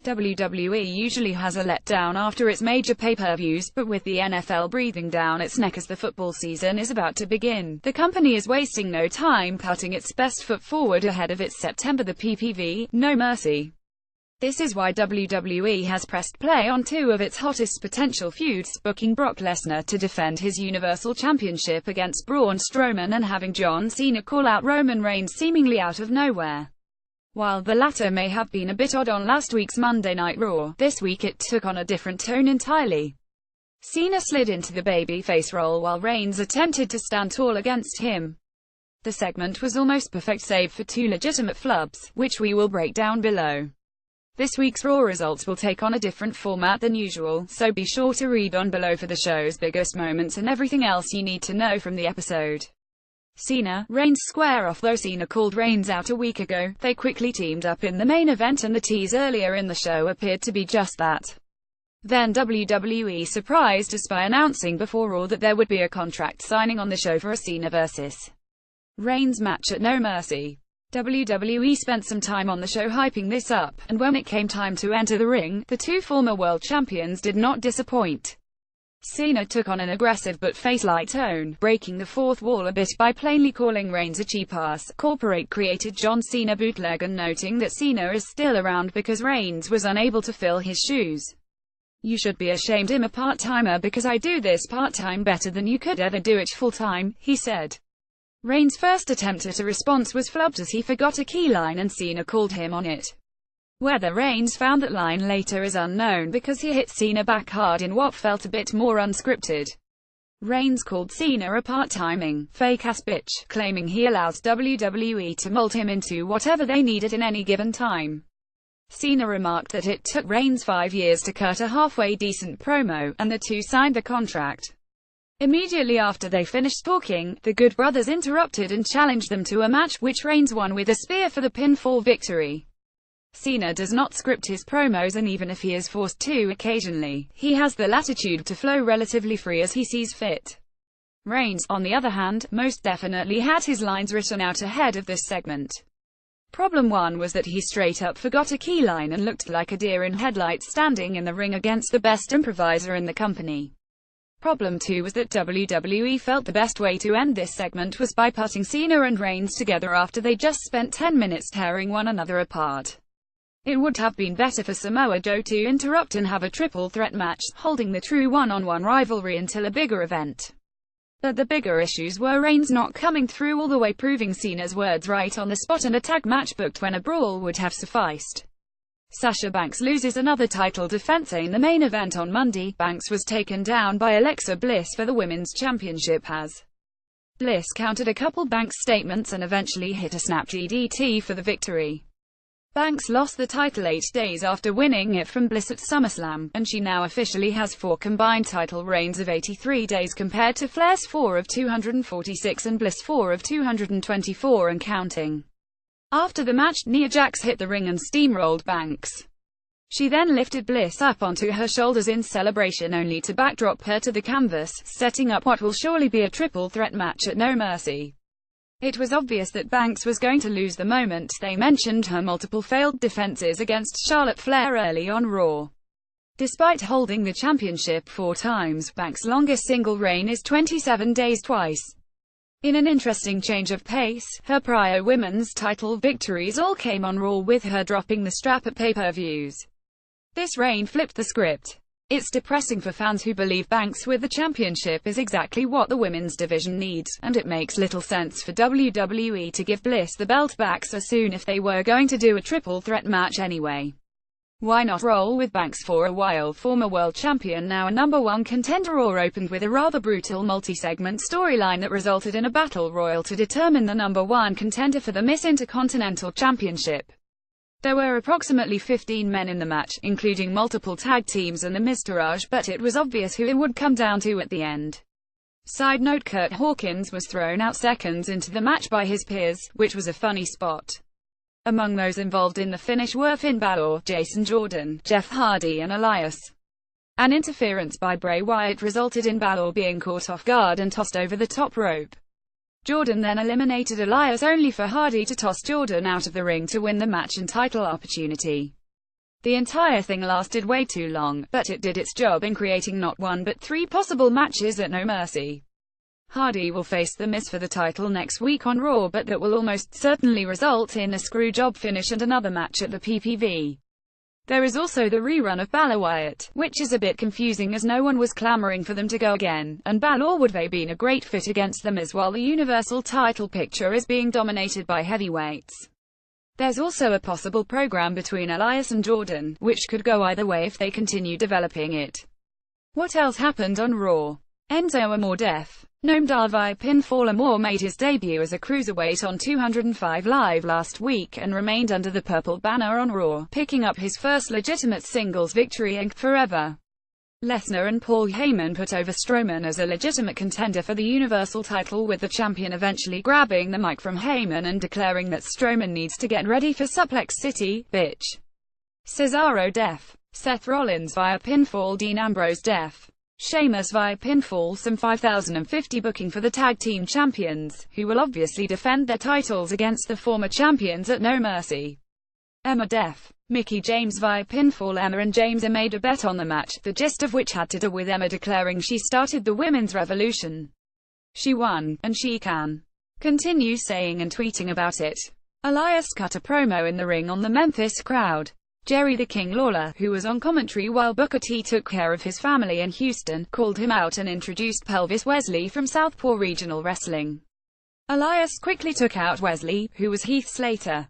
WWE usually has a letdown after its major pay-per-views, but with the NFL breathing down its neck as the football season is about to begin, the company is wasting no time putting its best foot forward ahead of its September the PPV, No Mercy. This is why WWE has pressed play on two of its hottest potential feuds, booking Brock Lesnar to defend his Universal Championship against Braun Strowman and having John Cena call out Roman Reigns seemingly out of nowhere. While the latter may have been a bit odd on last week's Monday Night Raw, this week it took on a different tone entirely. Cena slid into the babyface role while Reigns attempted to stand tall against him. The segment was almost perfect save for two legitimate flubs, which we will break down below. This week's Raw results will take on a different format than usual, so be sure to read on below for the show's biggest moments and everything else you need to know from the episode. Cena, Reigns square off. Though Cena called Reigns out a week ago, they quickly teamed up in the main event and the tease earlier in the show appeared to be just that. Then WWE surprised us by announcing before Raw that there would be a contract signing on the show for a Cena vs. Reigns match at No Mercy. WWE spent some time on the show hyping this up, and when it came time to enter the ring, the two former world champions did not disappoint. Cena took on an aggressive but face-light tone, breaking the fourth wall a bit by plainly calling Reigns a cheap ass. Corporate created John Cena bootleg and noting that Cena is still around because Reigns was unable to fill his shoes. "You should be ashamed. I'm a part-timer because I do this part-time better than you could ever do it full-time," he said. Reigns' first attempt at a response was flubbed as he forgot a key line and Cena called him on it. Whether Reigns found that line later is unknown because he hit Cena back hard in what felt a bit more unscripted. Reigns called Cena a part-timing, fake-ass bitch, claiming he allows WWE to mold him into whatever they needed in any given time. Cena remarked that it took Reigns 5 years to cut a halfway decent promo, and the two signed the contract. Immediately after they finished talking, the Good Brothers interrupted and challenged them to a match, which Reigns won with a spear for the pinfall victory. Cena does not script his promos, and even if he is forced to occasionally, he has the latitude to flow relatively free as he sees fit. Reigns, on the other hand, most definitely had his lines written out ahead of this segment. Problem 1 was that he straight up forgot a key line and looked like a deer in headlights standing in the ring against the best improviser in the company. Problem 2 was that WWE felt the best way to end this segment was by putting Cena and Reigns together after they just spent 10 minutes tearing one another apart. It would have been better for Samoa Joe to interrupt and have a triple threat match, holding the true one-on-one rivalry until a bigger event. But the bigger issues were Reigns not coming through all the way, proving Cena's words right on the spot, and a tag match booked when a brawl would have sufficed. Sasha Banks loses another title defense in the main event on Monday. Banks was taken down by Alexa Bliss for the Women's Championship as Bliss countered a couple Banks statements and eventually hit a snap DDT for the victory. Banks lost the title 8 days after winning it from Bliss at SummerSlam, and she now officially has 4 combined title reigns of 83 days compared to Flair's 4 of 246 and Bliss' 4 of 224 and counting. After the match, Nia Jax hit the ring and steamrolled Banks. She then lifted Bliss up onto her shoulders in celebration, only to backdrop her to the canvas, setting up what will surely be a triple threat match at No Mercy. It was obvious that Banks was going to lose the moment they mentioned her multiple failed defenses against Charlotte Flair early on Raw. Despite holding the championship 4 times, Banks' longest single reign is 27 days twice. In an interesting change of pace, her prior women's title victories all came on Raw, with her dropping the strap at pay-per-views. This reign flipped the script. It's depressing for fans who believe Banks with the championship is exactly what the women's division needs, and it makes little sense for WWE to give Bliss the belt back so soon if they were going to do a triple threat match anyway. Why not roll with Banks for a while? Former world champion, now a #1 contender. Raw opened with a rather brutal multi-segment storyline that resulted in a battle royal to determine the #1 contender for the Miss Intercontinental Championship. There were approximately 15 men in the match, including multiple tag teams and the Miztourage, but it was obvious who it would come down to at the end. Side note: Kurt Hawkins was thrown out seconds into the match by his peers, which was a funny spot. Among those involved in the finish were Finn Balor, Jason Jordan, Jeff Hardy and Elias. An interference by Bray Wyatt resulted in Balor being caught off guard and tossed over the top rope. Jordan then eliminated Elias, only for Hardy to toss Jordan out of the ring to win the match and title opportunity. The entire thing lasted way too long, but it did its job in creating not one but three possible matches at No Mercy. Hardy will face The Miz for the title next week on Raw, but that will almost certainly result in a screwjob finish and another match at the PPV. There is also the rerun of Balor Wyatt, which is a bit confusing as no one was clamoring for them to go again, and Balor would have been a great fit against The Miz while the Universal title picture is being dominated by heavyweights. There's also a possible program between Elias and Jordan, which could go either way if they continue developing it. What else happened on Raw? Enzo Amore death. Noam Dar via pinfall. Amore made his debut as a cruiserweight on 205 Live last week and remained under the purple banner on Raw, picking up his first legitimate singles victory in forever. Lesnar and Paul Heyman put over Strowman as a legitimate contender for the Universal title, with the champion eventually grabbing the mic from Heyman and declaring that Strowman needs to get ready for Suplex City, bitch. Cesaro death. Seth Rollins via pinfall. Dean Ambrose death. Sheamus via pinfall. Some 5050 booking for the tag team champions, who will obviously defend their titles against the former champions at No Mercy. Emma death. Mickie James via pinfall. Emma and James made a bet on the match, the gist of which had to do with Emma declaring she started the women's revolution. She won, and she can continue saying and tweeting about it. Elias cut a promo in the ring on the Memphis crowd. Jerry the King Lawler, who was on commentary while Booker T took care of his family in Houston, called him out and introduced Pelvis Wesley from Southpaw Regional Wrestling. Elias quickly took out Wesley, who was Heath Slater.